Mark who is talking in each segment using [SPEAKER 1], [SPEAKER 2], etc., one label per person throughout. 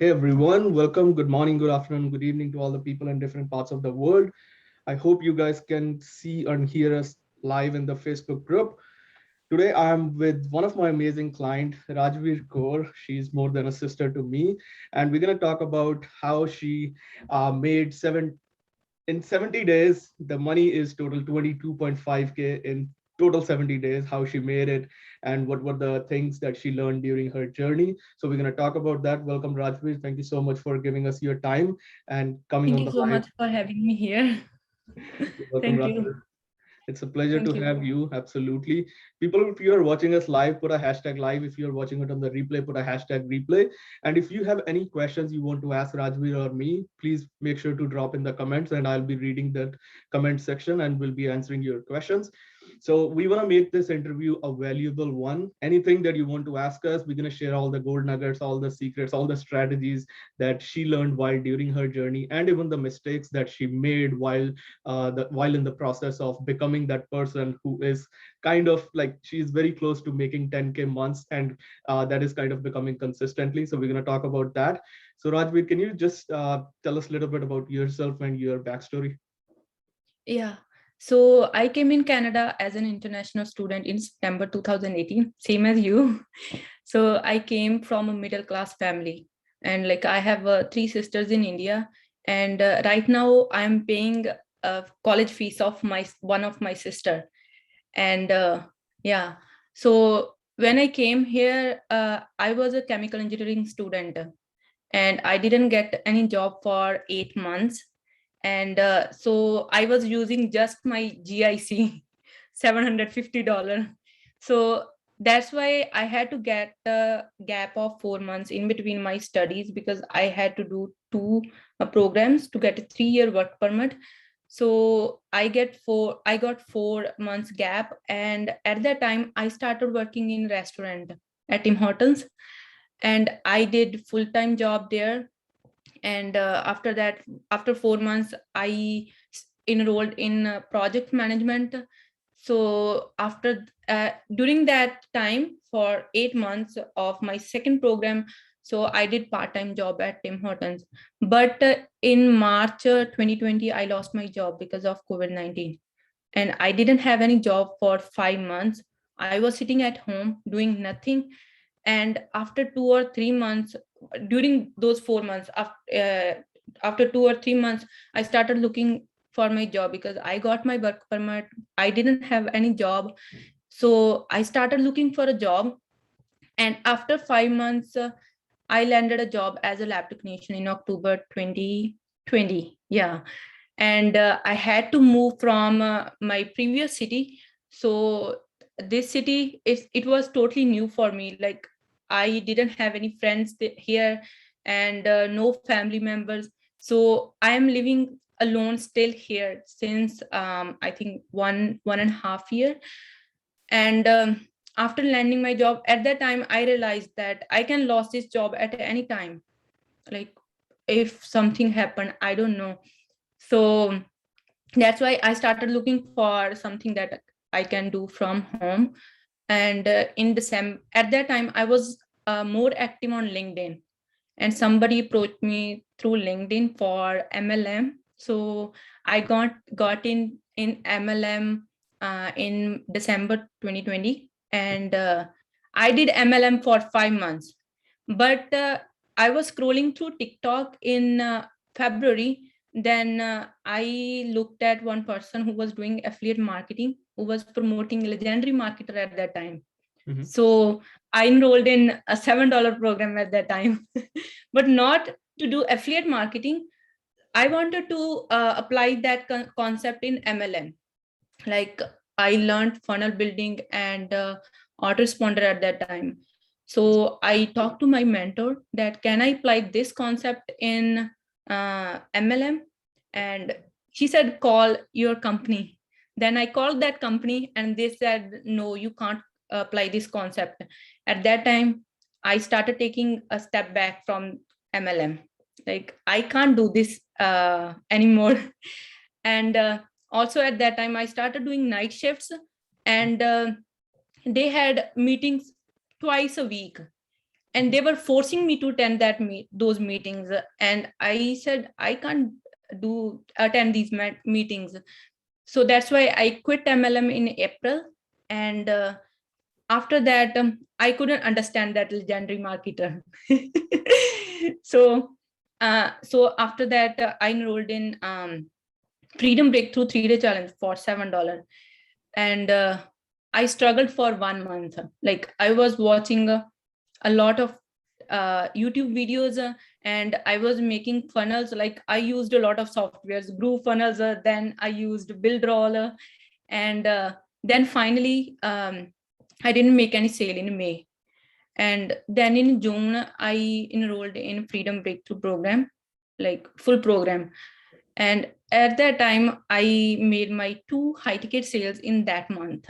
[SPEAKER 1] Hey everyone, welcome. Good morning, good afternoon, good evening to all the people in different parts of the world. I hope you guys can see and hear us live in the Facebook group. Today I'm with one of my amazing client, Rajvir Kaur. She's more than a sister to me, and we're gonna talk about how she made seven in 70 days. The money is total 22.5K in total 70 days, how she made it and what were the things that she learned during her journey. So we're going to talk about that. Welcome, Rajveer. Thank you so much for giving us your time and coming
[SPEAKER 2] Thank
[SPEAKER 1] on
[SPEAKER 2] you
[SPEAKER 1] the
[SPEAKER 2] so
[SPEAKER 1] live.
[SPEAKER 2] much for having me here.
[SPEAKER 1] Welcome,
[SPEAKER 2] Thank you.
[SPEAKER 1] Rajveer. It's a pleasure to
[SPEAKER 2] Thank you.
[SPEAKER 1] have you. Absolutely. People, if you are watching us live, put a hashtag live. If you're watching it on the replay, put a hashtag replay. And if you have any questions you want to ask Rajveer or me, please make sure to drop in the comments and I'll be reading that comment section and will be answering your questions. So we want to make this interview a valuable one. Anything that you want to ask us, we're going to share all the gold nuggets, all the secrets, all the strategies that she learned while during her journey, and even the mistakes that she made while in the process of becoming that person who is kind of like she's very close to making 10K months, and that is kind of becoming consistently. So we're going to talk about that. So Rajveer, can you just tell us a little bit about yourself and your backstory?
[SPEAKER 2] Yeah. So I came in Canada as an international student in September 2018, same as you. So I came from a middle class family, and like I have three sisters in India, and right now I'm paying college fees of my one of my sister, and yeah. So when I came here, I was a chemical engineering student, and I didn't get any job for 8 months. And so I was using just my GIC, $750. So that's why I had to get a gap of 4 months in between my studies, because I had to do two programs to get a 3-year work permit. So I got 4 months gap, and at that time I started working in restaurant at Tim Hortons, and I did full-time job there. And after that, after 4 months, enrolled in project management. So after during that time, for 8 months of my second program, so I did part-time job at Tim Hortons. But in March 2020, I lost my job because of COVID-19, and I didn't have any job for 5 months. I was sitting at home doing nothing. And after 2 or 3 months, during those 4 months, after 2 or 3 months, I started looking for my job because I got my work permit. I didn't have any job. So I started looking for a job. And after 5 months, I landed a job as a lab technician in October 2020. Yeah. And I had to move from my previous city. So this city, it was totally new for me. Like, I didn't have any friends here, and no family members. So I am living alone still here since I think one and a half year. And after landing my job, at that time I realized that I can lose this job at any time. Like, if something happened, I don't know. So that's why I started looking for something that I can do from home. And in December, at that time, I was more active on LinkedIn, and somebody approached me through LinkedIn for MLM. So I got in MLM in December 2020, and I did MLM for 5 months. But I was scrolling through TikTok in February. Then I looked at one person who was doing affiliate marketing, who was promoting legendary marketer at that time.
[SPEAKER 1] Mhm.
[SPEAKER 2] So I enrolled in a $7 program at that time, but not to do affiliate marketing. I wanted to apply that concept in MLM. Like, I learned funnel building and autoresponder at that time. So I talked to my mentor that can I apply this concept in MLM, and she said call your company. Then I called that company, and they said no, you can't apply this concept. At that time, I started taking a step back from MLM. Like, I can't do this anymore. And also at that time I started doing night shifts, and they had meetings twice a week. and they were forcing me to attend those meetings, and I said I can't attend these meetings. So that's why I quit MLM in April. And after that, I couldn't understand that legendary marketer. So after that, I enrolled in Freedom Breakthrough 3-day challenge for $7. And I struggled for 1 month. Like, I was watching a lot of YouTube videos, and I was making funnels. Like, I used a lot of softwares, Groove funnels, then I used Buildroll, and then finally I didn't make any sale in May. And then in June, I enrolled in Freedom Breakthrough program, like full program. And at that time, I made my 2 high ticket sales in that month.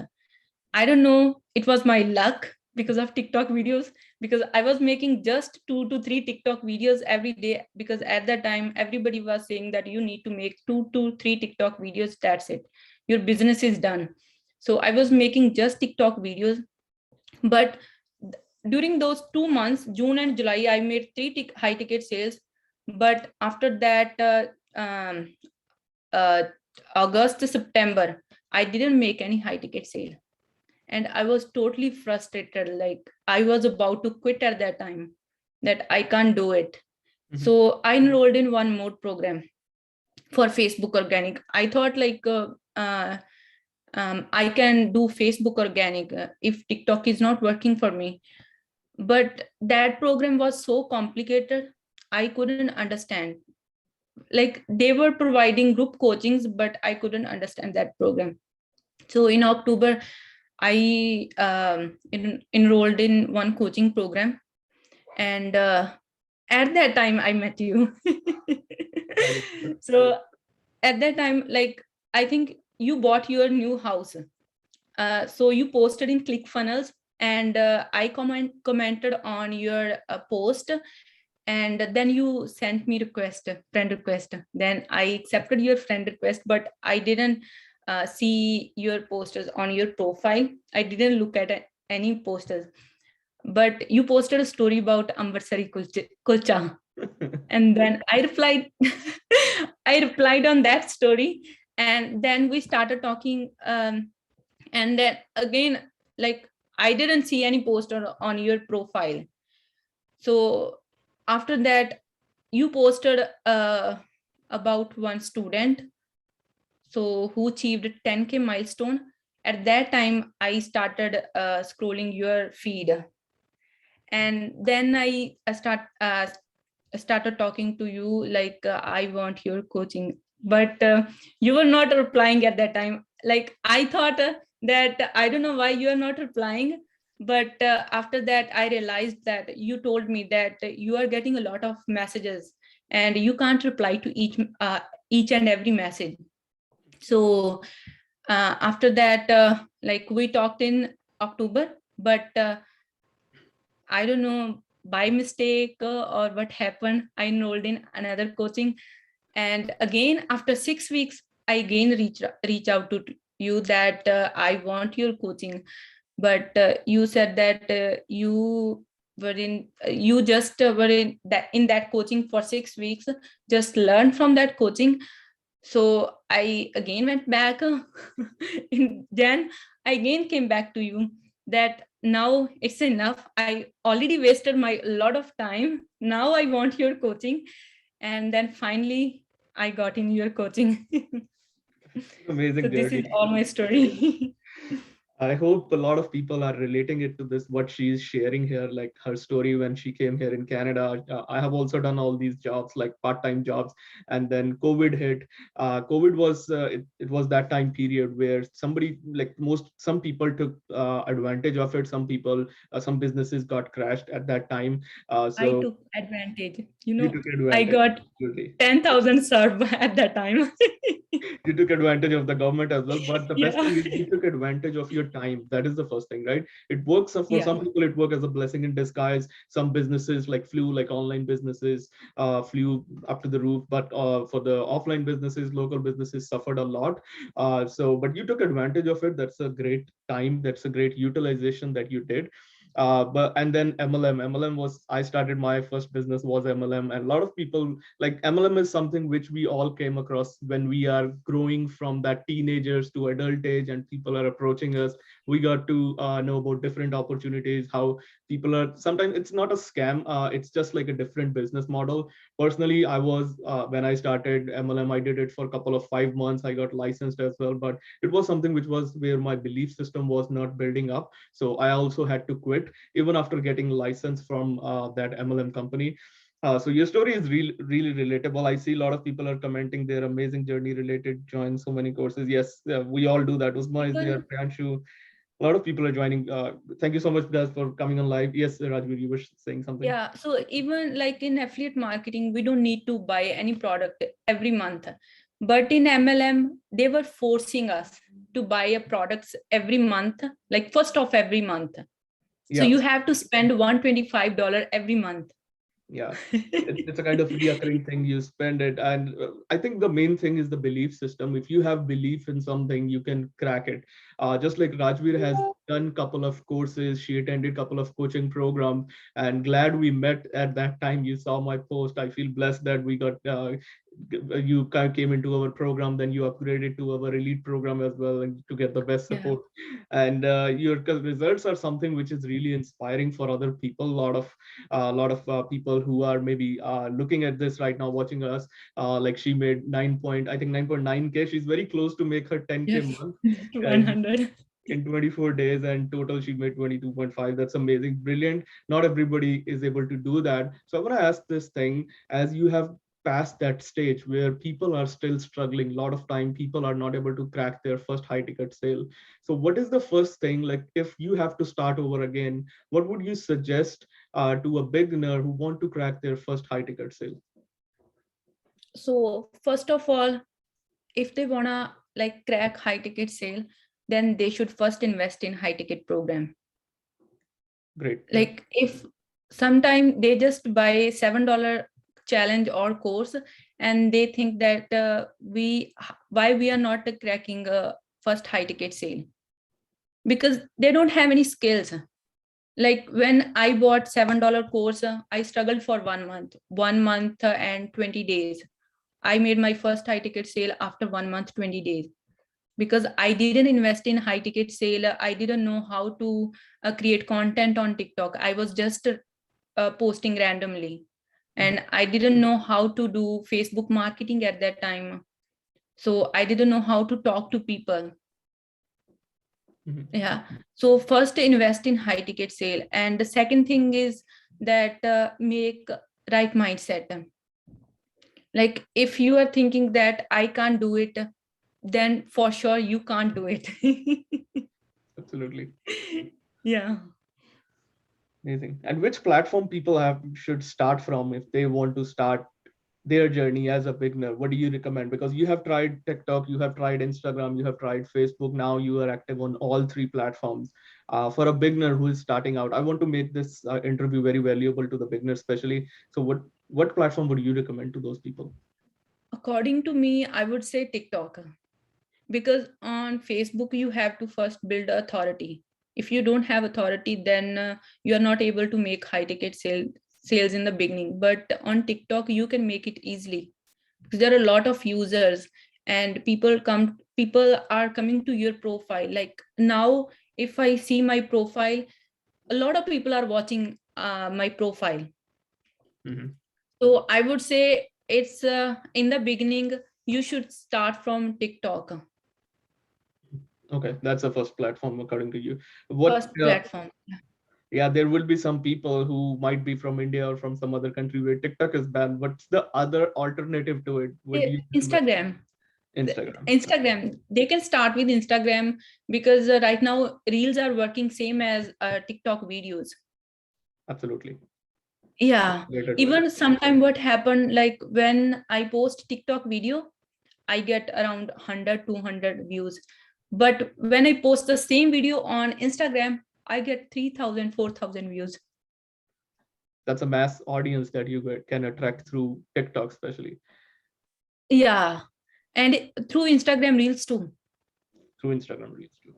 [SPEAKER 2] I don't know, it was my luck because of TikTok videos, because I was making just 2 to 3 TikTok videos every day, because at that time everybody was saying that you need to make 2 to 3 TikTok videos, that's it, your business is done. So I was making just TikTok videos. But during those 2 months, June and July, I made 3 high ticket sales. But after that, uh, August to September, I didn't make any high ticket sale. And I was totally frustrated. Like, I was about to quit at that time, that I can't do it. So I enrolled in one more program for Facebook organic. I thought, like, I can do Facebook organic if TikTok is not working for me. But that program was so complicated, I couldn't understand. Like, they were providing group coachings, but I couldn't understand that program. So in October, I enrolled in one coaching program, and at that time I met you. So at that time, like, I think you bought your new house. So you posted in ClickFunnels, and I commented on your post, and then you sent me friend request. Then I accepted your friend request, but I didn't see your posters on your profile. I didn't look at any posters, but you posted a story about Amritsari kulcha. And then I replied, I replied on that story, and then we started talking. And then again, like, I didn't see any poster on your profile. So after that, you posted about one student, so who achieved 10K milestone. At that time, I started scrolling your feed, and then I started talking to you, like, I want your coaching. But you were not replying at that time. Like, I thought that I don't know why you are not replying. But after that, I realized that you told me that you are getting a lot of messages and you can't reply to each and every message. So after that, like, we talked in October, but I don't know, by mistake or what happened, I enrolled in another coaching. And again, after 6 weeks, I again reach out to you that I want your coaching. But you said that you just were in that coaching for 6 weeks, just learn from that coaching. So I again went back in Jan. I again came back to you that now it's enough. I already wasted my lot of time. Now I want your coaching. And then finally I got in your coaching.
[SPEAKER 1] Amazing
[SPEAKER 2] So this is
[SPEAKER 1] journey.
[SPEAKER 2] all my story.
[SPEAKER 1] I hope a lot of people are relating it to this, what she's sharing here, like her story when she came here in Canada. I have also done all these jobs, like part-time jobs, and then COVID hit. COVID was it was that time period where some people took advantage of it. Some people, some businesses got crashed at that time.
[SPEAKER 2] I
[SPEAKER 1] So
[SPEAKER 2] took advantage.
[SPEAKER 1] you took
[SPEAKER 2] I
[SPEAKER 1] advantage.
[SPEAKER 2] got
[SPEAKER 1] Absolutely.
[SPEAKER 2] 10,000 serve at that time.
[SPEAKER 1] You took advantage of the government as well, but the best
[SPEAKER 2] Yeah.
[SPEAKER 1] thing is you took advantage of your time. That is the first thing, right? It works for
[SPEAKER 2] Yeah.
[SPEAKER 1] some people, it works as a blessing in disguise. Some businesses like online businesses flew up to the roof, but for the offline businesses, local businesses suffered a lot. But you took advantage of it. That's a great time, that's a great utilization that you did. But and then MLM was, I started my first business was MLM, and a lot of people, like, MLM is something which we all came across when we are growing from that teenagers to adult age, and people are approaching us. We got to know about different opportunities, how people are, sometimes it's not a scam, it's just like a different business model. Personally, I was, when I started MLM, I did it for a couple of 5 months. I got licensed as well, but it was something which was where my belief system was not building up, so I also had to quit even after getting license from that MLM company. So your story is really relatable. I see a lot of people are commenting their amazing journey related, join so many courses. Yes, we all do that. Usma is there,
[SPEAKER 2] Even
[SPEAKER 1] Priyanshu. A lot of people are joining. Thank you so much, guys, for coming on live. Yes, Rajvir, you were saying something.
[SPEAKER 2] yeah, so even like in affiliate marketing, we don't need to buy any product every month. But in MLM, they were forcing us to buy a products every month, like first of every month. So
[SPEAKER 1] Yeah,
[SPEAKER 2] you have to spend $125 every month.
[SPEAKER 1] yeah. It's a kind of reoccurring thing. You spend it, and I think the main thing is the belief system. If you have belief in something, you can crack it. Just like Rajvir has done couple of courses, she attended couple of coaching programs, and glad we met at that time. You saw my post. I feel blessed that we got you came into our program, then you upgraded to our elite program as well, and to get the best
[SPEAKER 2] Yeah.
[SPEAKER 1] support. And your results are something which is really inspiring for other people. A lot of people who are maybe looking at this right now, watching us, like she made 9.9k. She's very close to make her 10k
[SPEAKER 2] Yes.
[SPEAKER 1] month, and
[SPEAKER 2] 100.
[SPEAKER 1] in 24 days, and total she made 22.5. That's amazing, brilliant. Not everybody is able to do that. So I want to ask this thing, as you have passed that stage where people are still struggling, a lot of time people are not able to crack their first high ticket sale. So what is the first thing, like if you have to start over again, what would you suggest to a beginner who want to crack their first high ticket sale?
[SPEAKER 2] So first of all, if they wanna like crack high ticket sale, then they should first invest in high ticket program.
[SPEAKER 1] Great, yeah.
[SPEAKER 2] Like if sometime they just buy $7 challenge or course, and they think that why we are not cracking a first high ticket sale, because they don't have any skills. Like when I bought $7 course, I struggled for 1 month, 1 month and 20 days. I made my first high ticket sale after 1 month, 20 days, because I didn't invest in high ticket sale. I didn't know how to create content on TikTok. I was just posting randomly,
[SPEAKER 1] Mhm,
[SPEAKER 2] and I didn't know how to do Facebook marketing at that time. So I didn't know how to talk to people.
[SPEAKER 1] mhm.
[SPEAKER 2] Yeah. So first invest in high ticket sale, and the second thing is that make right mindset. Like if you are thinking that I can't do it, then for sure you can't do it.
[SPEAKER 1] Absolutely.
[SPEAKER 2] Yeah.
[SPEAKER 1] Amazing. And which platform people have should start from if they want to start their journey as a beginner? What do you recommend? Because you have tried TikTok, you have tried Instagram, you have tried Facebook. Now you are active on all three platforms. For a beginner who is starting out, I want to make this interview very valuable to the beginner, especially. So, what platform would you recommend to those people?
[SPEAKER 2] According to me, I would say TikTok, because on Facebook you have to first build authority. If you don't have authority, then you are not able to make high ticket sales in the beginning. But on TikTok you can make it easily, because there are a lot of users, and people are coming to your profile. Like now, if I see my profile, a lot of people are watching my profile.
[SPEAKER 1] Mhm.
[SPEAKER 2] So I would say it's in the beginning you should start from TikTok,
[SPEAKER 1] Okay, that's the first platform according to you. What?
[SPEAKER 2] first platform.
[SPEAKER 1] Yeah, there will be some people who might be from India or from some other country where TikTok is banned. What's the other alternative to it? What do you recommend?
[SPEAKER 2] Instagram.
[SPEAKER 1] Instagram.
[SPEAKER 2] Instagram, they can start with Instagram, because right now reels are working same as TikTok videos.
[SPEAKER 1] Absolutely.
[SPEAKER 2] Yeah.
[SPEAKER 1] Great advice.
[SPEAKER 2] Even sometime what happened, like when I post TikTok video, I get around 100 200 views. But when I post the same video on Instagram, I get 3,000 4,000 views.
[SPEAKER 1] That's a mass audience that you can attract through TikTok, especially
[SPEAKER 2] Yeah. And through Instagram reels too.
[SPEAKER 1] through Instagram Reels too.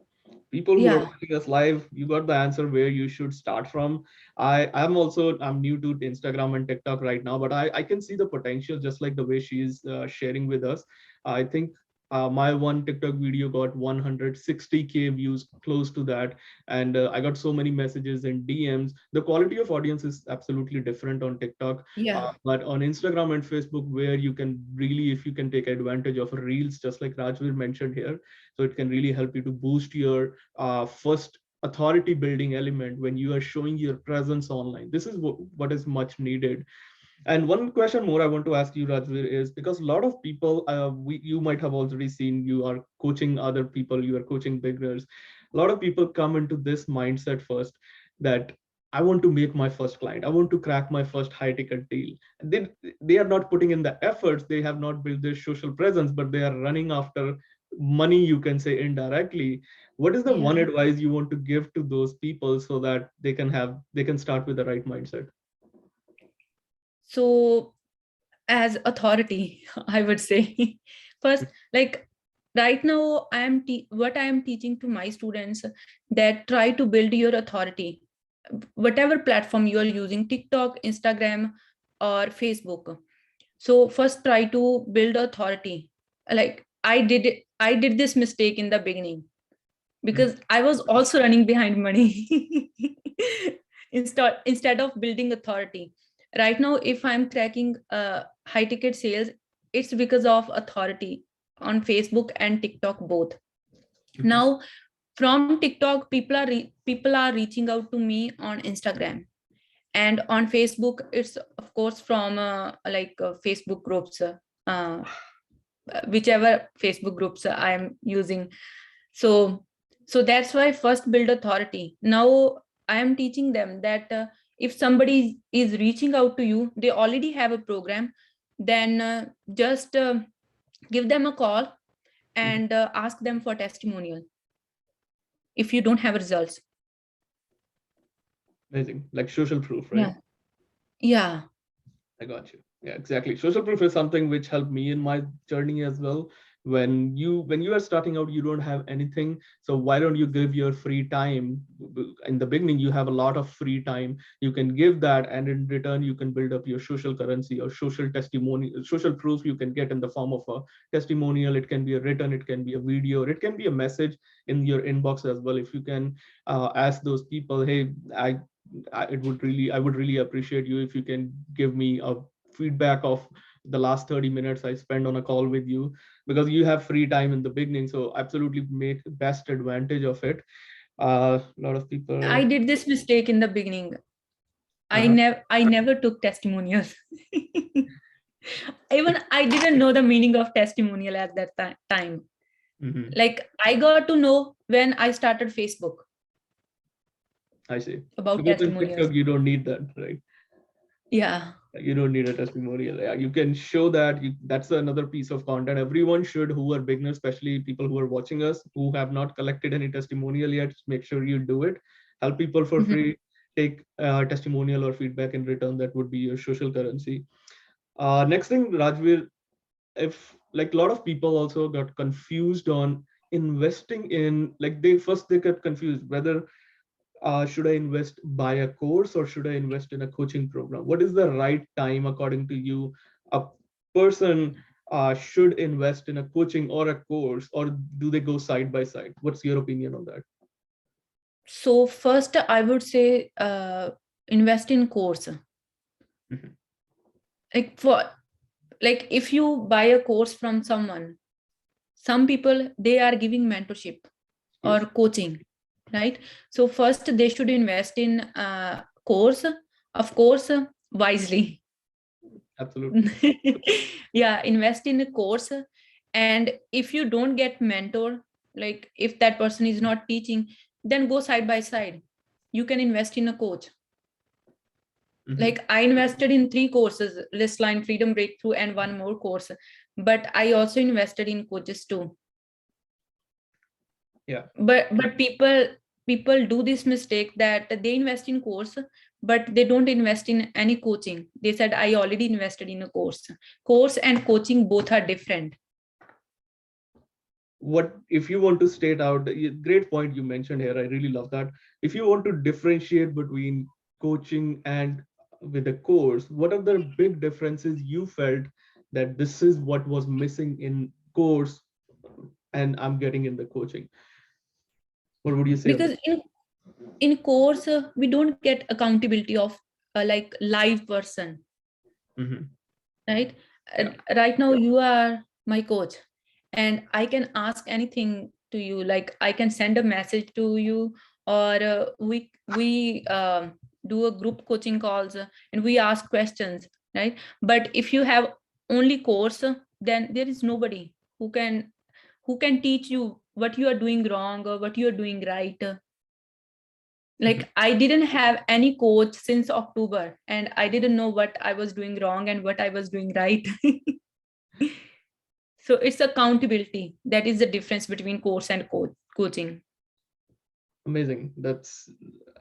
[SPEAKER 1] People who are
[SPEAKER 2] Yeah.
[SPEAKER 1] watching us live, you got the answer where you should start from. I'm new to Instagram and TikTok right now, but I can see the potential, just like the way she's sharing with us. I think my one TikTok video got 160K views, close to that, and I got so many messages and DMs. The quality of audience is absolutely different on TikTok,
[SPEAKER 2] Yeah.
[SPEAKER 1] but on Instagram and Facebook, where you can really, if you can take advantage of reels, just like Rajvir mentioned here, so it can really help you to boost your first authority building element when you are showing your presence online. This is what is much needed. And one question more I want to ask you, Rajvir, is because a lot of people, you might have already seen, you are coaching other people, you are coaching beginners. A lot of people come into this mindset first that I want to make my first client. I want to crack my first high ticket deal. They are not putting in the efforts. They have not built their social presence, but they are running after money, you can say indirectly. What is the one
[SPEAKER 2] Yeah.
[SPEAKER 1] advice you want to give to those people so that they can start with the right mindset?
[SPEAKER 2] So as authority, I would say, first, like right now, what I am teaching to my students, that try to build your authority, whatever platform you are using, TikTok, Instagram, or Facebook. So first, try to build authority. Like I did this mistake in the beginning because I was also running behind money instead of building authority. Right now, if I'm tracking high ticket sales, it's because of authority on Facebook and TikTok both.
[SPEAKER 1] Mhm.
[SPEAKER 2] Now, from TikTok, people are reaching out to me on Instagram, and on Facebook, it's of course from Facebook groups, uh, whichever Facebook groups I am using. So that's why first build authority. Now I am teaching them that if somebody is reaching out to you, they already have a program, then just give them a call
[SPEAKER 1] Mhm.
[SPEAKER 2] and ask them for testimonial if you don't have results.
[SPEAKER 1] Amazing. Like social proof, right?
[SPEAKER 2] Yeah. Yeah.
[SPEAKER 1] I got you. Yeah, exactly. Social proof is something which helped me in my journey as well. When you are starting out, you don't have anything. So why don't you give your free time? In the beginning, you have a lot of free time. You can give that, and in return, you can build up your social currency or social testimony, social proof you can get in the form of a testimonial. It can be a written, it can be a video, or it can be a message in your inbox as well. If you can ask those people, hey, I would really appreciate you if you can give me a feedback of the last 30 minutes I spent on a call with you, because you have free time in the beginning. So absolutely make best advantage of it. A lot of
[SPEAKER 2] I
[SPEAKER 1] people.
[SPEAKER 2] did this mistake in the beginning.
[SPEAKER 1] Uh-huh.
[SPEAKER 2] I never took testimonials. Even I didn't know the meaning of testimonial at that time.
[SPEAKER 1] Hmm.
[SPEAKER 2] Like I got to know when I started Facebook
[SPEAKER 1] I see.
[SPEAKER 2] about
[SPEAKER 1] Because in
[SPEAKER 2] testimonials.
[SPEAKER 1] TikTok you don't need that, right?
[SPEAKER 2] Yeah.
[SPEAKER 1] You don't need a testimonial. Yeah, you can show that. That's another piece of content everyone should, who are beginners, especially people who are watching us who have not collected any testimonial yet. Make sure you do it. Help people for
[SPEAKER 2] Mhm.
[SPEAKER 1] free. Take testimonial or feedback in return. That would be your social currency. Next thing, Rajvir, if like a lot of people also got confused on investing in, like they got confused whether should I invest buy a course or should I invest in a coaching program? What is the right time according to you? A person should invest in a coaching or a course, or do they go side by side? What's your opinion on that?
[SPEAKER 2] So first, I would say invest in course.
[SPEAKER 1] Mhm.
[SPEAKER 2] Like for like if you buy a course from someone, some people they are giving mentorship or
[SPEAKER 1] Yes,
[SPEAKER 2] coaching, right? So first they should invest in course, of course, wisely.
[SPEAKER 1] absolutely.
[SPEAKER 2] Yeah, invest in a course. And if you don't get mentor, like if that person is not teaching, then go side by side. You can invest in a coach.
[SPEAKER 1] Hmm.
[SPEAKER 2] Like I invested in 3 courses: list line, freedom breakthrough, and one more course. But I also invested in coaches too.
[SPEAKER 1] Yeah.
[SPEAKER 2] But people do this mistake that they invest in course, but they don't invest in any coaching. They said I already invested in a course. Course and coaching both are different.
[SPEAKER 1] what if you want to state out, great point you mentioned here, I really love that. If you want to differentiate between coaching and with a course, what are the big differences you felt that this is what was missing in course and I'm getting in the coaching? What would you say on
[SPEAKER 2] Because in course we don't get accountability of like live person,
[SPEAKER 1] that? Hmm.
[SPEAKER 2] right?
[SPEAKER 1] Yeah.
[SPEAKER 2] Right now you are my coach, and I can ask anything to you. Like I can send a message to you, or we do a group coaching calls, and we ask questions, right? But if you have only course, then there is nobody who can teach you what you are doing wrong or what you are doing right.
[SPEAKER 1] Mhm.
[SPEAKER 2] Like I didn't have any coach since October, and I didn't know what I was doing wrong and what I was doing right. So it's accountability that is the difference between course and coaching.
[SPEAKER 1] Amazing. That's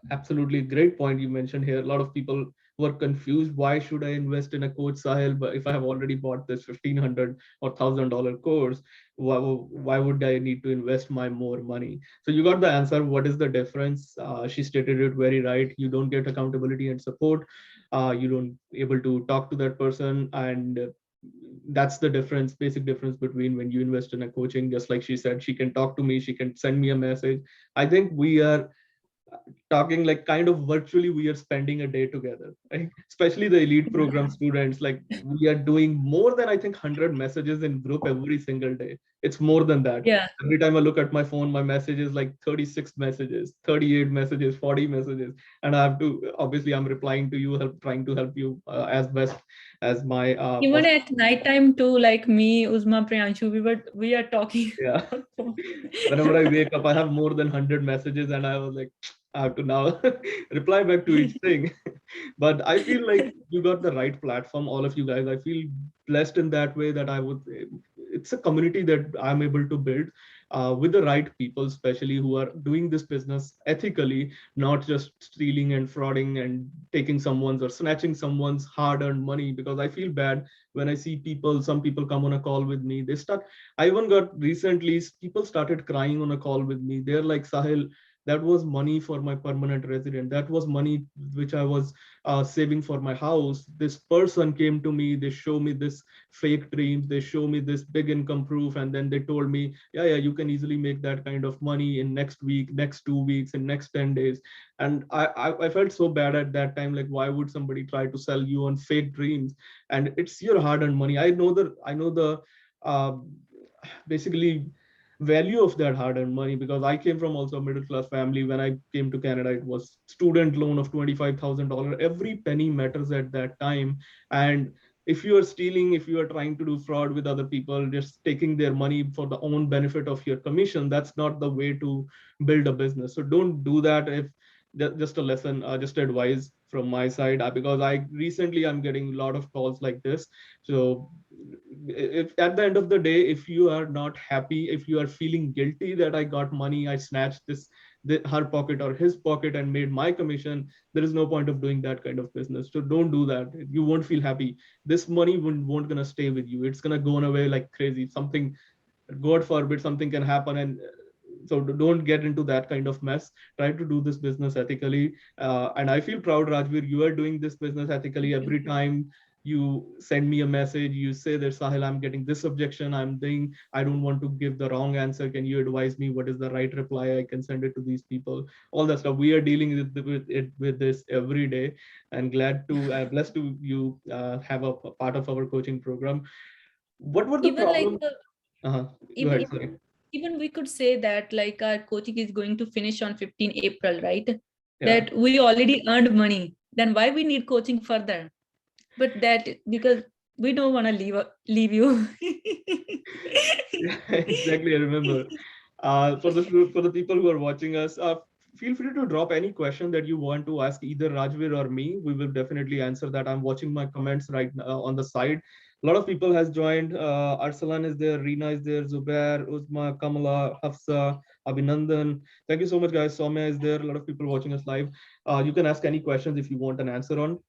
[SPEAKER 1] absolutely great point you mentioned here. A lot of people were confused. Why should I invest in a coach, Sahil? But if I have already bought this 1,500 or $1,000 course, why would I need to invest my more money? So you got the answer. What is the difference? She stated it very right. You don't get accountability and support. You don't able to talk to that person, and that's the difference, basic difference between when you invest in a coaching. Just like she said, she can talk to me, she can send me a message. I think we are talking like kind of virtually we are spending a day together, right? Especially the elite program students, like we are doing more than I think 100 messages in group every single day. It's more than that.
[SPEAKER 2] Yeah.
[SPEAKER 1] Every time I look at my phone, my message is like 36 messages, 38 messages, 40 messages, and I have to, obviously I'm replying to you, trying to help you as best as my
[SPEAKER 2] Even at night time too, like me, Uzma, Priyanshu, we are talking.
[SPEAKER 1] yeah.
[SPEAKER 2] on phone.
[SPEAKER 1] Whenever I wake up, I have more than 100 messages, and I was like, I have to now reply back to each thing. But I feel like you got the right platform, all of you guys. I feel blessed in that way that I would, it's a community that I'm able to build with the right people, especially who are doing this business ethically, not just stealing and frauding and taking someone's or snatching someone's hard earned money. Because I feel bad when I see people, some people come on a call with me, they start, I even got recently, people started crying on a call with me. They're like, Sahil, that was money for my permanent resident. That was money which I was saving for my house. This person came to me, they show me this fake dreams, they show me this big income proof, and then they told me, yeah, you can easily make that kind of money in next week, next 2 weeks, in next 10 days. And I felt so bad at that time. Like, why would somebody try to sell you on fake dreams? And it's your hard-earned money. I know the uh, basically value of that hard-earned money, because I came from also a middle-class family. When I came to Canada, it was student loan of $25,000. Every penny matters at that time. And if you are stealing, if you are trying to do fraud with other people, just taking their money for the own benefit of your commission, that's not the way to build a business. So don't do that. If just a lesson, just advice from my side, because I recently I'm getting a lot of calls like this. So if at the end of the day, if you are not happy, if you are feeling guilty that I got money, I snatched her pocket or his pocket and made my commission, there is no point of doing that kind of business. So don't do that. You won't feel happy. This money won't gonna stay with you. It's gonna go away like crazy. Something, God forbid, something can happen, and so don't get into that kind of mess. Try to do this business ethically. And I feel proud, Rajvir, you are doing this business ethically.
[SPEAKER 2] Thank you.
[SPEAKER 1] Every time you send me a message, you say that, Sahil, I'm getting this objection, I don't want to give the wrong answer, can you advise me what is the right reply, I can send it to these people, all that stuff. We are dealing with this every day, and glad to blessed to you have a part of our coaching program. What were the
[SPEAKER 2] Even like
[SPEAKER 1] problem? Uh-huh. Go
[SPEAKER 2] even
[SPEAKER 1] ahead, sorry.
[SPEAKER 2] even we could say that like our coaching is going to finish on 15 April, right?
[SPEAKER 1] Yeah.
[SPEAKER 2] That we already earned money. Then why we need coaching further? But that because we don't want to leave you.
[SPEAKER 1] Yeah, exactly. I remember. For the people who are watching us, feel free to drop any question that you want to ask either Rajvir or me. We will definitely answer that. I'm watching my comments right now on the side. A lot of people has joined. Arsalan is there, Reena is there, Zubair, Uzma, Kamala, Hafsa, Abhinandan. Thank you so much, guys. Soumya is there. A lot of people watching us live. You can ask any questions if you want an answer on.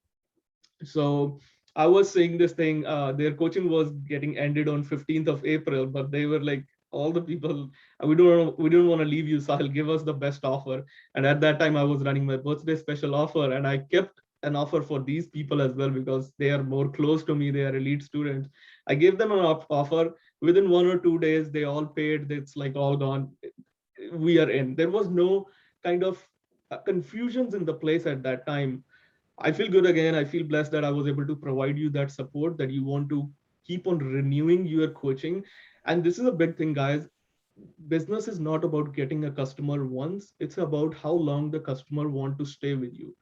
[SPEAKER 1] So I was saying this thing, their coaching was getting ended on 15th of April, but they were like all the people, we don't want to leave you, Sahil, give us the best offer. And at that time I was running my birthday special offer, and I kept an offer for these people as well because they are more close to me, they are elite students. I gave them an offer. Within 1 or 2 days they all paid, it's like all gone, we are in. There was no kind of confusions in the place at that time. I feel good again. I feel blessed that I was able to provide you that support, that you want to keep on renewing your coaching. And this is a big thing, guys. Business is not about getting a customer once, it's about how long the customer want to stay with you.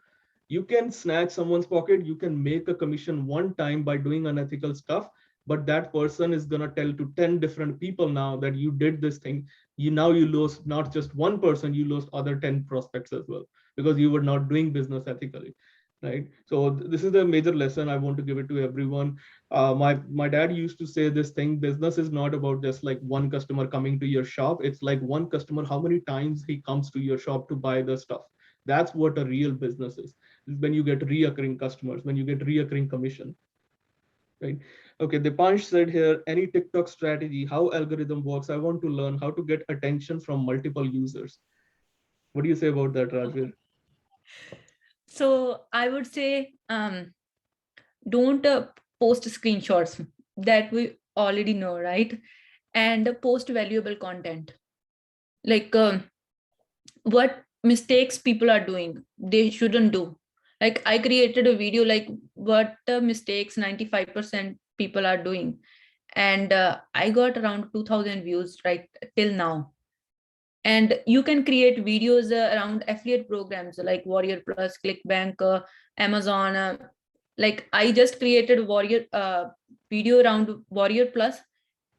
[SPEAKER 1] You can snatch someone's pocket, you can make a commission one time by doing unethical stuff, but that person is going to tell to 10 different people now that you did this thing. You lost not just one person, you lost other 10 prospects as well, because you were not doing business ethically, right? So this is the major lesson I want to give it to everyone. My dad used to say this thing: business is not about just like one customer coming to your shop, it's like one customer, how many times he comes to your shop to buy the stuff. That's what a real business is when you get reoccurring customers, when you get reoccurring commission, right? Okay, Dipansh said here, any TikTok strategy, how algorithm works? I want to learn how to get attention from multiple users. What do you say about that, Rajvir?
[SPEAKER 2] So I would say, don't post screenshots that we already know, right? And post valuable content. Like what mistakes people are doing, they shouldn't do. Like I created a video like what mistakes 95% people are doing, and I got around 2000 views right till now. And you can create videos around affiliate programs like Warrior Plus, ClickBank, Amazon. Like I just created Warrior video around Warrior Plus,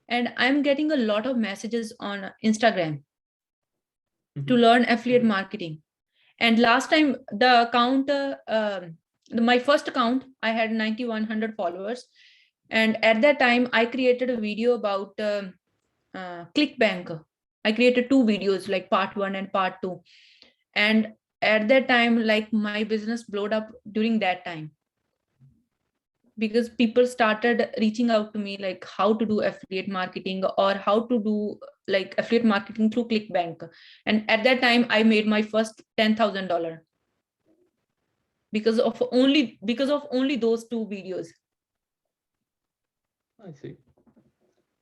[SPEAKER 2] and I'm getting a lot of messages on Instagram to learn affiliate marketing. And last time the account, my first account, I had 9100 followers, and at that time I created a video about ClickBank. I created two videos, like part one and part two. And at that time, like my business blowed up during that time, because people started reaching out to me like how to do affiliate marketing or how to do like affiliate marketing through ClickBank. And at that time, I made my first $10,000 because of only those two videos.
[SPEAKER 1] I see.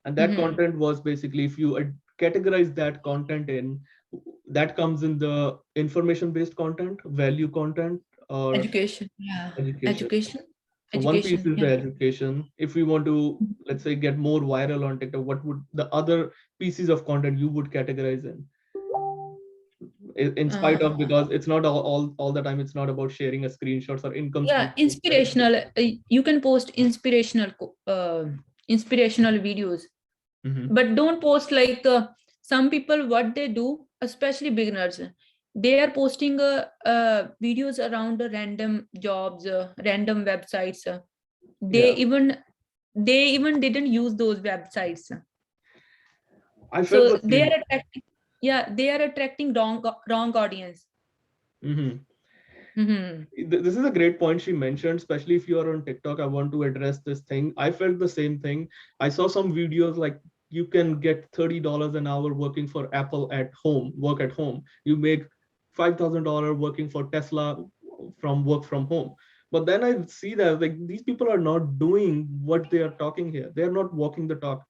[SPEAKER 1] And that content was basically, if you categorize that content in, that comes in the information based content, value content, or
[SPEAKER 2] Education, yeah.
[SPEAKER 1] education.
[SPEAKER 2] Education.
[SPEAKER 1] So one piece is the
[SPEAKER 2] Yeah.
[SPEAKER 1] education. If we want to, let's say, get more viral on TikTok, what would the other pieces of content you would categorize in? In spite of, because it's not all the time, it's not about sharing a screenshots or income
[SPEAKER 2] Yeah,
[SPEAKER 1] statement.
[SPEAKER 2] inspirational. You can post inspirational videos, but don't post like some people, what they do, especially beginners, they are posting videos around random jobs, random websites. They
[SPEAKER 1] Yeah,
[SPEAKER 2] even didn't use those websites.
[SPEAKER 1] I felt
[SPEAKER 2] So
[SPEAKER 1] the
[SPEAKER 2] they
[SPEAKER 1] same.
[SPEAKER 2] are attracting, yeah, they are attracting wrong audience.
[SPEAKER 1] This is a great point she mentioned, especially if you are on TikTok. I want to address this thing. I felt the same thing. I saw some videos like you can get $30 an hour working for Apple at home, work at home. You make $5,000 working for Tesla from work from home. But then I see that like these people are not doing what they are talking here. They are not walking the talk,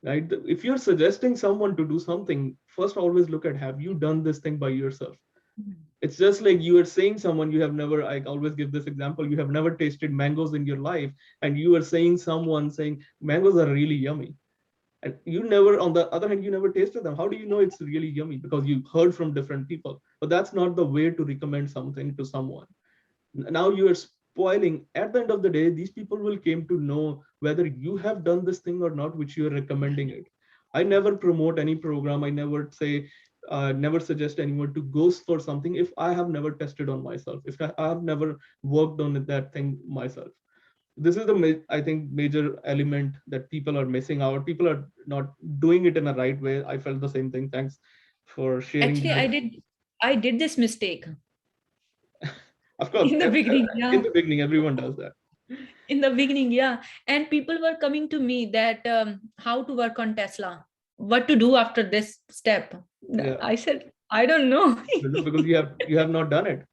[SPEAKER 1] right? If you're suggesting someone to do something, first always look at, have you done this thing by yourself? It's just like you are saying someone you have never, I always give this example, you have never tasted mangoes in your life, and you are saying someone saying mangoes are really yummy, and you never, on the other hand, you never tasted them. How do you know it's really yummy? Because you heard from different people. But that's not the way to recommend something to someone. Now you are spoiling. At the end of the day, these people will came to know whether you have done this thing or not, which you are recommending it. I never promote any program. I never say, never suggest anyone to go for something if I have never tested on myself, if I have never worked on that thing myself. This is the I think major element that people are missing out. People are not doing it in a right way. I felt the same thing. Thanks for sharing
[SPEAKER 2] Actually,
[SPEAKER 1] that.
[SPEAKER 2] I did this mistake
[SPEAKER 1] Of course,
[SPEAKER 2] in the beginning.
[SPEAKER 1] in
[SPEAKER 2] Yeah.
[SPEAKER 1] the beginning, everyone does that.
[SPEAKER 2] In the beginning, yeah. And people were coming to me that how to work on Tesla. what to do after this step.
[SPEAKER 1] Yeah.
[SPEAKER 2] I said, I don't know.
[SPEAKER 1] Because you have not done it.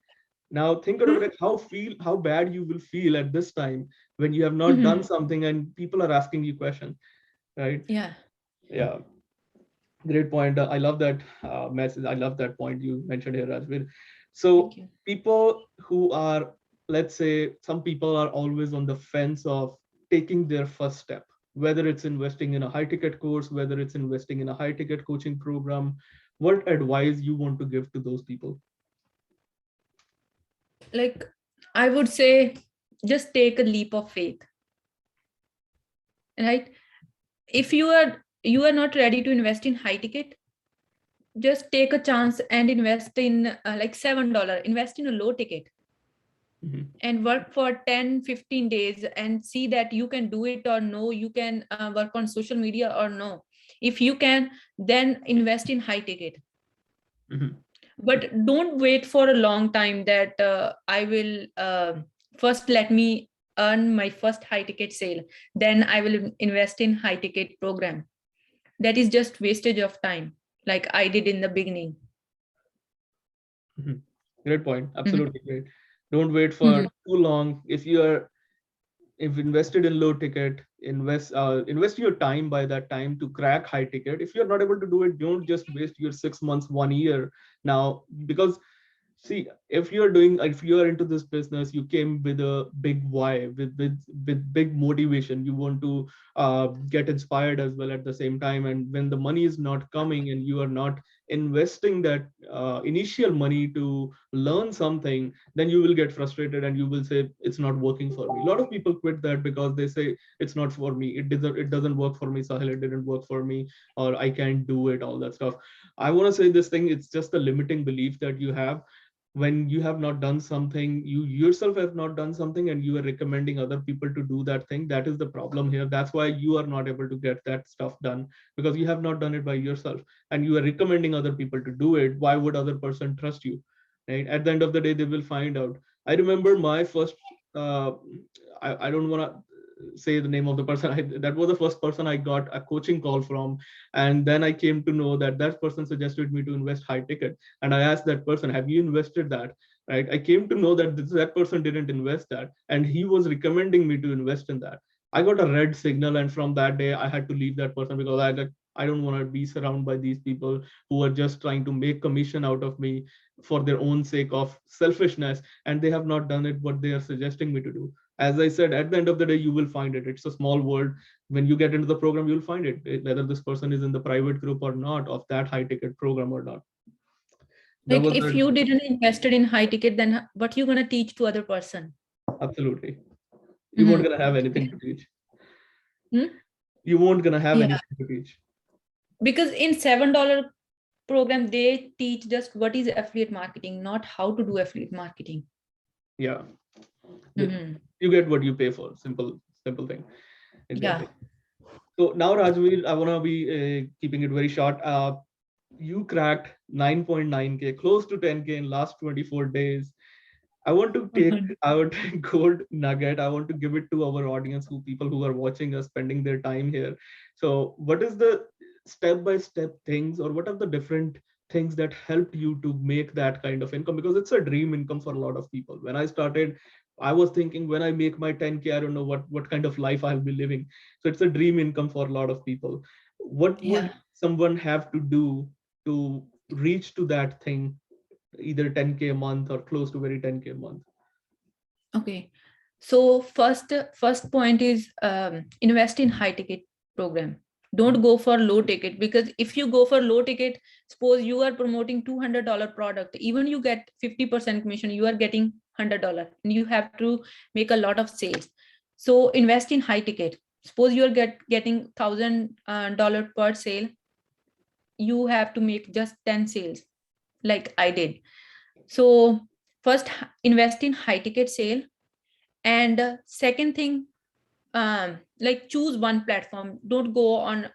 [SPEAKER 1] Now think about it, how bad you will feel at this time when you have not done
[SPEAKER 2] Mhm.
[SPEAKER 1] something and people are asking you questions, right?
[SPEAKER 2] Yeah.
[SPEAKER 1] Yeah, great point. I love that message. I love that point you mentioned here, Rajvir.
[SPEAKER 2] Thank
[SPEAKER 1] So
[SPEAKER 2] you.
[SPEAKER 1] people who are, let's say, some people are always on the fence of taking their first step, whether it's investing in a high ticket course, whether it's investing in a high ticket coaching program. What advice you want to give to those people?
[SPEAKER 2] Like, I would say just take a leap of faith, right? If you are not ready to invest in high ticket, just take a chance and invest in like $7. Invest in a low ticket
[SPEAKER 1] Mhm.
[SPEAKER 2] and work for 10-15 days and see that you can do it or no. You can work on social media or no. If you can, then invest in high ticket.
[SPEAKER 1] Mhm.
[SPEAKER 2] But don't wait for a long time that I will first let me earn my first high ticket sale, then I will invest in high ticket program. That is just wastage of time, like I did in the beginning.
[SPEAKER 1] Mhm. Great point.
[SPEAKER 2] Mhm.
[SPEAKER 1] Absolutely great. Don't wait for
[SPEAKER 2] Mhm.
[SPEAKER 1] too long. If invested in low ticket, invest your time by that time to crack high ticket. If you're not able to do it, don't just waste your 6 months, 1 year now, because see, if you are into this business, you came with a big why, with big motivation. You want to get inspired as well at the same time. And when the money is not coming and you are not investing that initial money to learn something, then you will get frustrated and you will say it's not working for me. A lot of people quit that because they say it's not for me. It doesn't work for me, Sahil. It didn't work for me, or I can't do it. All that stuff. I want to say this thing. It's just a limiting belief that you have when you have not done something, you yourself have not done something, and you are recommending other people to do that thing. That is the problem here. That's why you are not able to get that stuff done, because you have not done it by yourself and you are recommending other people to do it. Why would other person trust you, right? At the end of the day, they will find out. I remember my first uh, I don't want to say the name of the person. That was the first person I got a coaching call from, and then I came to know that that person suggested me to invest high ticket. And I asked that person, have you invested that? Right? I came to know that that person didn't invest that, and he was recommending me to invest in that. I got a red signal, and from that day I had to leave that person, because I don't want to be surrounded by these people who are just trying to make commission out of me for their own sake of selfishness, and they have not done it what they are suggesting me to do. As I said, at the end of the day, you will find it. It's a small world. When you get into the program, you'll find it, whether this person is in the private group or not, of that high ticket program or not. That
[SPEAKER 2] Like
[SPEAKER 1] was
[SPEAKER 2] if
[SPEAKER 1] the
[SPEAKER 2] you didn't invested in high ticket, then what you gonna teach to other person?
[SPEAKER 1] absolutely. You won't
[SPEAKER 2] Mhm.
[SPEAKER 1] gonna have anything to teach.
[SPEAKER 2] Hmm?
[SPEAKER 1] You won't gonna have
[SPEAKER 2] Yeah,
[SPEAKER 1] anything to teach.
[SPEAKER 2] because in $7 program they teach just what is affiliate marketing, not how to do affiliate marketing.
[SPEAKER 1] Yeah.
[SPEAKER 2] Mhm.
[SPEAKER 1] You get what you pay for. Simple thing.
[SPEAKER 2] Yeah.
[SPEAKER 1] Exactly. So now, Rajveer, I wanna be keeping it very short. You cracked 9.9K, close to 10K in last 24 days. I want to take our gold nugget. I want to give it to our audience, who people who are watching us, spending their time here. So, what is the step-by-step things, or what are the different things that helped you to make that kind of income? Because it's a dream income for a lot of people. When I started, I was thinking, when I make my 10K, I don't know what kind of life I'll be living. So it's a dream income for a lot of people. What would
[SPEAKER 2] Yeah.
[SPEAKER 1] someone have to do to reach to that thing, either 10K a month or close to very 10K a month?
[SPEAKER 2] Okay. So first point is invest in high ticket program. Don't go for low ticket, because if you go for low ticket, suppose you are promoting $200 product, even you get 50% commission, you are getting $100 and you have to make a lot of sales. So invest in high ticket. Suppose you are getting $1,000 per sale, you have to make just 10 sales, like I did. So first invest in high ticket sale, and second thing, like choose one platform. Don't go on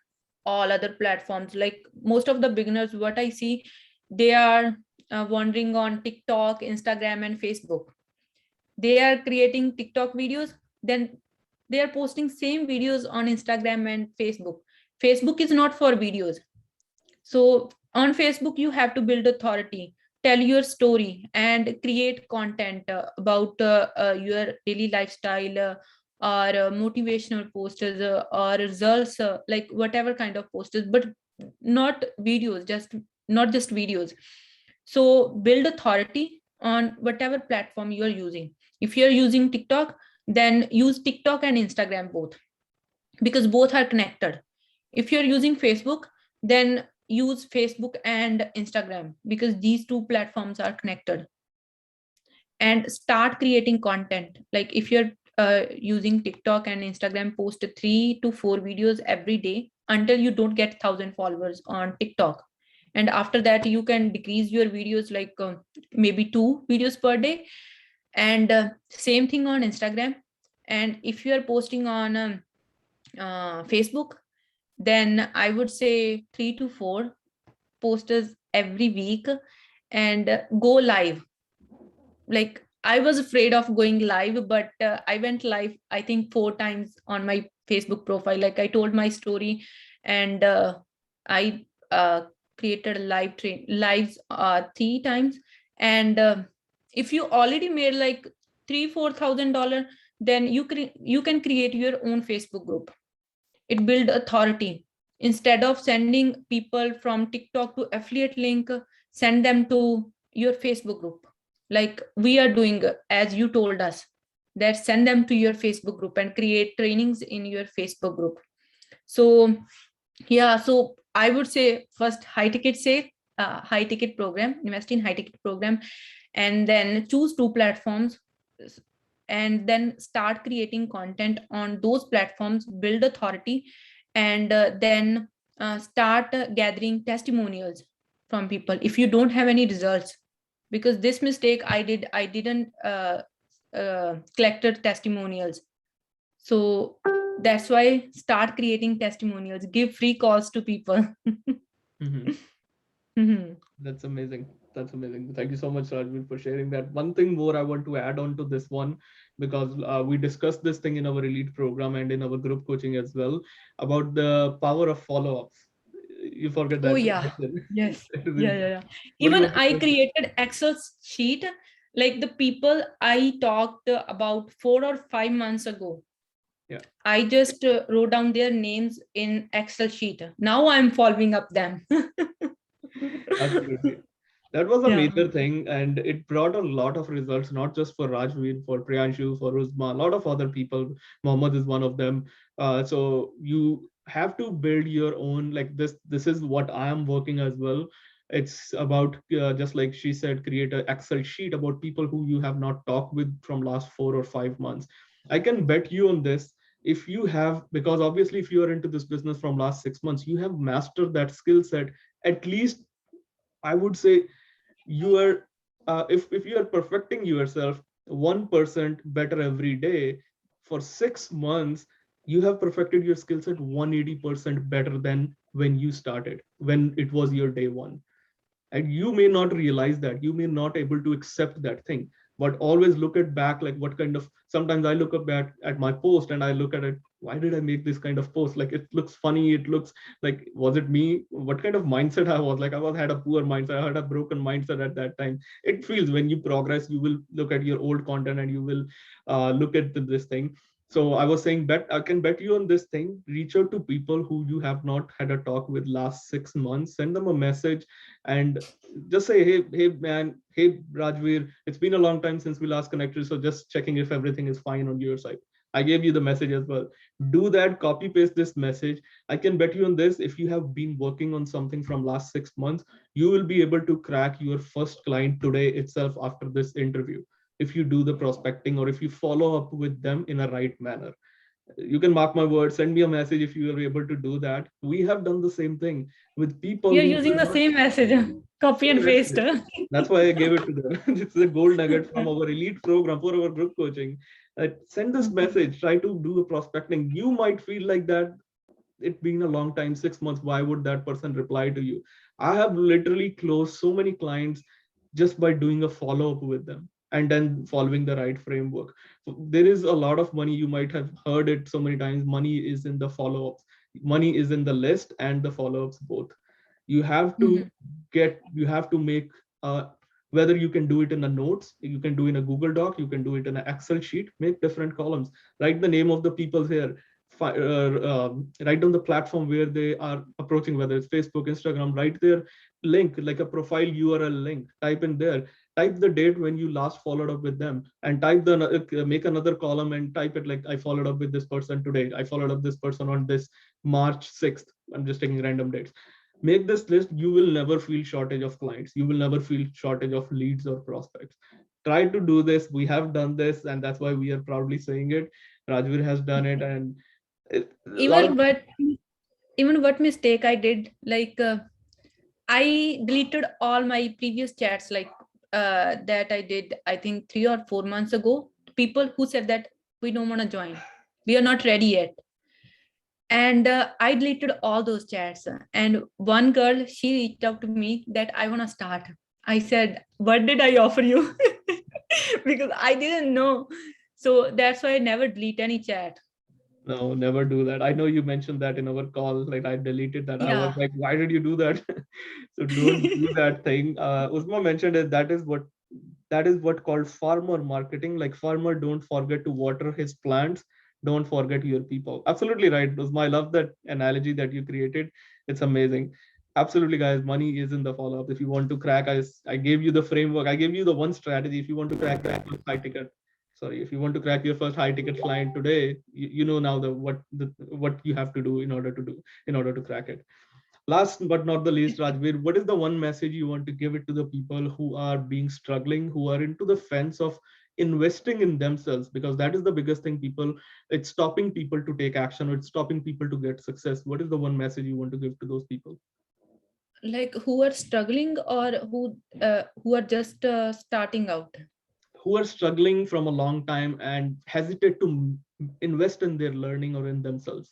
[SPEAKER 2] all other platforms. Like most of the beginners, what I see, they are wandering on TikTok, Instagram, and Facebook. They are creating TikTok videos, then they are posting same videos on Instagram and Facebook. Facebook is not for videos. So on Facebook, you have to build authority, tell your story, and create content about your daily lifestyle, or motivational posters, or results, like whatever kind of posters, but not videos, not just videos. So build authority on whatever platform you are using. If you're using TikTok, then use TikTok and Instagram both, because both are connected. If you're using Facebook, then use Facebook and Instagram, because these two platforms are connected. And start creating content. Like if you're using TikTok and Instagram, post 3 to 4 videos every day until you don't get 1,000 followers on TikTok. And after that, you can decrease your videos, like maybe 2 videos per day. And same thing on Instagram. And if you are posting on Facebook, then I would say 3 to 4 posters every week, and go live. Like I was afraid of going live, but I went live, I think 4 times on my Facebook profile. Like I told my story, and I created a lives 3 times. And if you already made like $3-4 thousand, then you can create your own Facebook group. It build authority. Instead of sending people from TikTok to affiliate link, send them to your Facebook group, like we are doing, as you told us, that send them to your Facebook group and create trainings in your Facebook group. So yeah, so I would say first high ticket program, invest in high ticket program, and then choose 2 platforms, and then start creating content on those platforms, build authority, and then start gathering testimonials from people if you don't have any results. Because this mistake I didn't collected testimonials. So that's why start creating testimonials, give free calls to people.
[SPEAKER 1] Mhm.
[SPEAKER 2] Mhm.
[SPEAKER 1] That's amazing. That's amazing. Thank you so much, Rajvir, for sharing that. One thing more I want to add on to this one, because we discussed this thing in our elite program and in our group coaching as well, about the power of follow-ups. You forget
[SPEAKER 2] Oh
[SPEAKER 1] that to
[SPEAKER 2] yeah,
[SPEAKER 1] mention.
[SPEAKER 2] yes,
[SPEAKER 1] It is
[SPEAKER 2] yeah,
[SPEAKER 1] important. What do you
[SPEAKER 2] even
[SPEAKER 1] want to
[SPEAKER 2] I
[SPEAKER 1] say?
[SPEAKER 2] created Excel sheet, like the people I talked about 4 or 5 months ago.
[SPEAKER 1] Yeah,
[SPEAKER 2] I just wrote down their names in Excel sheet. Now I'm following up them.
[SPEAKER 1] absolutely. That was a
[SPEAKER 2] Yeah.
[SPEAKER 1] major thing, and it brought a lot of results, not just for Rajveer, for Priyanshu, for Uzma, a lot of other people. Mohammed is one of them. So you have to build your own, like this. This is what I am working as well. It's about just like she said, create an Excel sheet about people who you have not talked with from last 4 or 5 months. I can bet you on this. If you have, because obviously, if you are into this business from last 6 months, you have mastered that skill set. At least I would say you are if you are perfecting yourself 1% better every day for 6 months, you have perfected your skill set 180% better than when you started, when it was your day one. And you may not realize that, you may not able to accept that thing, but always look at back, like what kind of, sometimes I look up at my post and I look at it, why did I make this kind of post? Like it looks funny, it looks like, was it me? What kind of mindset I was? Like I was had a poor mindset, I had a broken mindset at that time. It feels when you progress, you will look at your old content and you will look at this thing. So I was saying, bet I can bet you on this thing. Reach out to people who you have not had a talk with last 6 months. Send them a message and just say, hey man, hey Rajvir, it's been a long time since we last connected, so just checking if everything is fine on your side. I gave you the message as well. Do that, copy paste this message. I can bet you on this, if you have been working on something from last 6 months, you will be able to crack your first client today itself after this interview, if you do the prospecting or if you follow up with them in a right manner. You can mark my words, send me a message if you are able to do that. We have done the same thing with people
[SPEAKER 2] You're
[SPEAKER 1] who
[SPEAKER 2] using
[SPEAKER 1] were
[SPEAKER 2] the
[SPEAKER 1] not.
[SPEAKER 2] same message, copy
[SPEAKER 1] Yeah,
[SPEAKER 2] and paste.
[SPEAKER 1] that's why I gave it to them. It's a gold nugget from our elite program for our group coaching. Send this message, try to do the prospecting. You might feel like that, it been a long time, 6 months, why would that person reply to you? I have literally closed so many clients just by doing a follow up with them and then following the right framework. So there is a lot of money, you might have heard it so many times, money is in the follow ups. Money is in the list and the follow-ups both. You have to make whether you can do it in a notes, you can do in a Google Doc, you can do it in an Excel sheet, make different columns, write the name of the people here, write down the platform where they are approaching, whether it's Facebook, Instagram, write their link, like a profile URL link, type in there, type the date when you last followed up with them, and type the make another column and type it like, I followed up with this person today, I followed up this person on this March 6th. I'm just taking random dates. Make this list. You will never feel shortage of clients, you will never feel shortage of leads or prospects. Try to do this. We have done this, and that's why we are proudly saying it. Rajvir has done it, and a lot
[SPEAKER 2] even
[SPEAKER 1] of
[SPEAKER 2] what even what mistake I did, like I deleted all my previous chats, like that I did, I think 3 or 4 months ago. People who said that we don't want to join, we are not ready yet. And I deleted all those chats. And one girl, she reached out to me that I want to start. I said, what did I offer you? Because I didn't know. So that's why I never delete any chat.
[SPEAKER 1] no, never do that. I know you mentioned that in our call, like I deleted that. I was
[SPEAKER 2] Yeah.
[SPEAKER 1] like, why did you do that? So don't do that thing. Usma mentioned it. That is what called farmer marketing. Like, farmer don't forget to water his plants, don't forget your people. Absolutely right, Usma. I love that analogy that you created. It's amazing. Absolutely, guys. Money is in the follow-up. If you want to crack, I gave you the framework. I gave you the one strategy. If you want to crack that high ticket, sorry, if you want to crack your first high ticket client today, you know now what you have to do in order to crack it. Last but not the least, Rajvir, what is the one message you want to give it to the people who are being struggling, who are into the fence of investing in themselves? Because that is the biggest thing. People, it's stopping people to take action, or it's stopping people to get success. What is the one message you want to give to those people
[SPEAKER 2] Like who are struggling, or who are just starting out?
[SPEAKER 1] who are struggling from a long time and hesitate to invest in their learning or in themselves?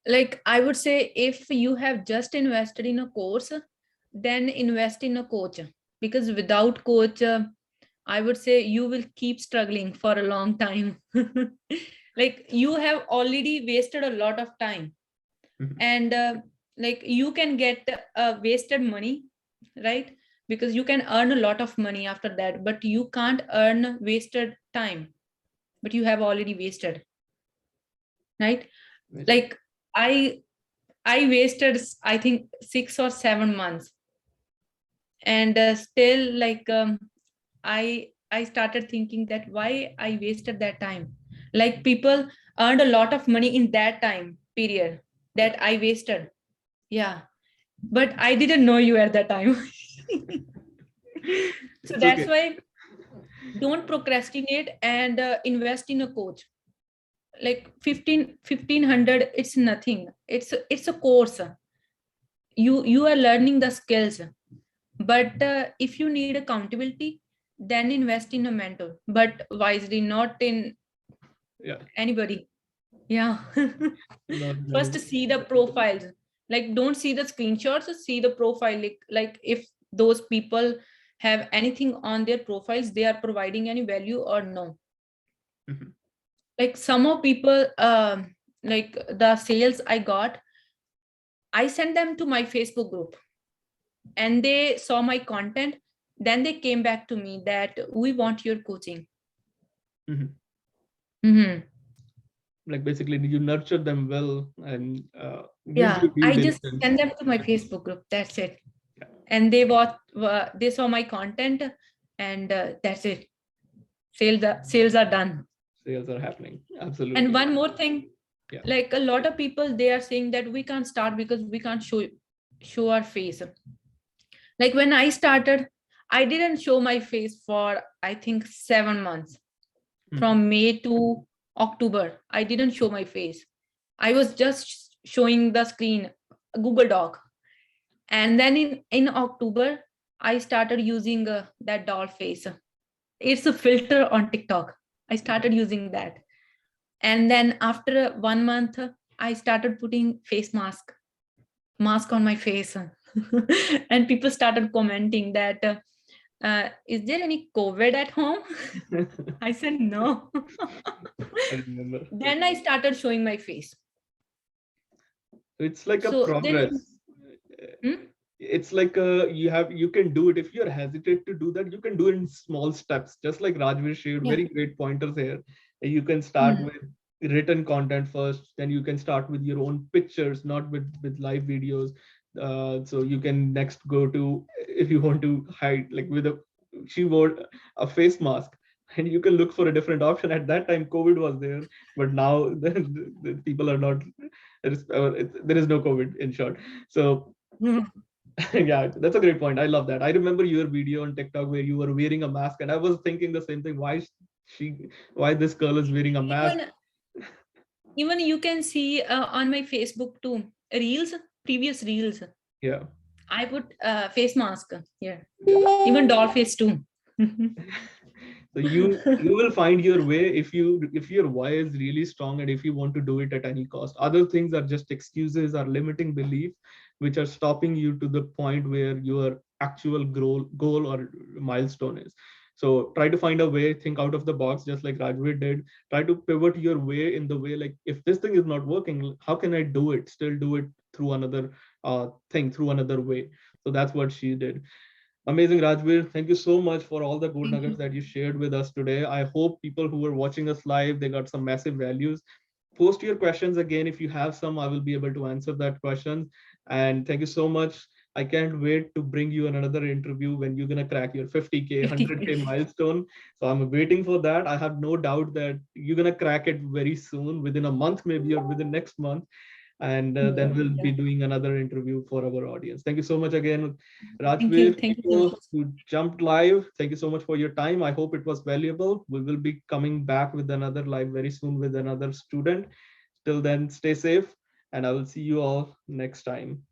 [SPEAKER 2] Like I would say, if you have just invested in a course, then invest in a coach, because without coach, I would say you will keep struggling for a long time. Like you have already wasted a lot of time.
[SPEAKER 1] Mhm.
[SPEAKER 2] And like you can get wasted money, right? Because you can earn a lot of money after that, but you can't earn wasted time, but you have already wasted, right?
[SPEAKER 1] Amazing.
[SPEAKER 2] Like i I wasted, I think, 6 or 7 months. And still, like I started thinking that why I wasted that time. Like people earned a lot of money in that time period
[SPEAKER 1] Yeah,
[SPEAKER 2] that I wasted. Yeah, but I didn't know you at that time. So
[SPEAKER 1] it's
[SPEAKER 2] that's
[SPEAKER 1] okay.
[SPEAKER 2] why don't procrastinate, and invest in a coach. Like 1500, it's nothing. It's a course. You are learning the skills. But if you need accountability, then invest in a mentor, but wisely, not in
[SPEAKER 1] Yeah,
[SPEAKER 2] anybody. Yeah.
[SPEAKER 1] not
[SPEAKER 2] First
[SPEAKER 1] really.
[SPEAKER 2] see the profiles. Like don't see the screenshots, see the profile. Like if those people have anything on their profiles, they are providing any value or no.
[SPEAKER 1] Mhm.
[SPEAKER 2] Like some of people, like the sales I got, I sent them to my Facebook group, and they saw my content. Then they came back to me that we want your coaching.
[SPEAKER 1] Mhm.
[SPEAKER 2] Mhm.
[SPEAKER 1] Like, basically, you nurture them well and give
[SPEAKER 2] Yeah,
[SPEAKER 1] you due
[SPEAKER 2] I just
[SPEAKER 1] diligence.
[SPEAKER 2] send them to my Facebook group. That's it.
[SPEAKER 1] Yeah,
[SPEAKER 2] And they saw my content, and that's it. Sales are done.
[SPEAKER 1] sales are happening.
[SPEAKER 2] And
[SPEAKER 1] Absolutely.
[SPEAKER 2] one more thing,
[SPEAKER 1] Yeah.
[SPEAKER 2] like a lot of people, they are saying that we can't start because we can't show our face. Like when I started, I didn't show my face for, I think, 7 months.
[SPEAKER 1] Mhm.
[SPEAKER 2] From May to October, I didn't show my face. I was just showing the screen, a Google Doc. And then in October, I started using that doll face. It's a filter on TikTok. I
[SPEAKER 1] Okay.
[SPEAKER 2] started using that. And then after 1 month, I started putting face mask on my face. And people started commenting that, is there any COVID at home? I said no.
[SPEAKER 1] I remember.
[SPEAKER 2] Then I started showing my face.
[SPEAKER 1] It's like a
[SPEAKER 2] So then,
[SPEAKER 1] progress.
[SPEAKER 2] hmm?
[SPEAKER 1] It's like you can do it. If you're hesitant to do that, you can do it in small steps, just like Rajvir shared
[SPEAKER 2] Yeah.
[SPEAKER 1] very great pointers here. You can start
[SPEAKER 2] Hmm.
[SPEAKER 1] with written content first, then you can start with your own pictures, not with live videos. So you can next go to, if you want to hide, like with a, she wore a face mask, and you can look for a different option. At that time COVID was there, but now the people are not, there is no COVID, in short. So yeah, that's a great point. I love that. I remember your video on TikTok where you were wearing a mask, and I was thinking the same thing. She, why this girl is wearing a mask?
[SPEAKER 2] Even even you can see on my Facebook too, reels, previous reels.
[SPEAKER 1] Yeah.
[SPEAKER 2] I put face mask. Yeah. Even doll face too.
[SPEAKER 1] So you will find your way if your why is really strong, and if you want to do it at any cost. Other things are just excuses or limiting belief, which are stopping you to the point where your actual goal or milestone is. So try to find a way, think out of the box, just like Rajvir did. Try to pivot your way in the way, like, if this thing is not working, how can I do it, still do it through another thing, through another way. So that's what she did. Amazing, Rajvir. Thank you so much for all the good
[SPEAKER 2] Thank
[SPEAKER 1] nuggets
[SPEAKER 2] you.
[SPEAKER 1] that you shared with us today. I hope people who are watching us live, they got some massive values. Post your questions again. If you have some, I will be able to answer that question. And thank you so much. I can't wait to bring you another interview when you're gonna crack your 50K, 100K
[SPEAKER 2] 50K.
[SPEAKER 1] milestone. So I'm waiting for that. I have no doubt that you're gonna crack it very soon, within a month, maybe, or within next month, and then we'll be
[SPEAKER 2] Yeah.
[SPEAKER 1] doing another interview for our audience. Thank you so much again,
[SPEAKER 2] Thank you.
[SPEAKER 1] Rajvir.
[SPEAKER 2] Thank you so
[SPEAKER 1] People
[SPEAKER 2] much.
[SPEAKER 1] who jumped live, thank you so much for your time. I hope it was valuable. We will be coming back with another live very soon with another student. Till then, stay safe, and I will see you all next time.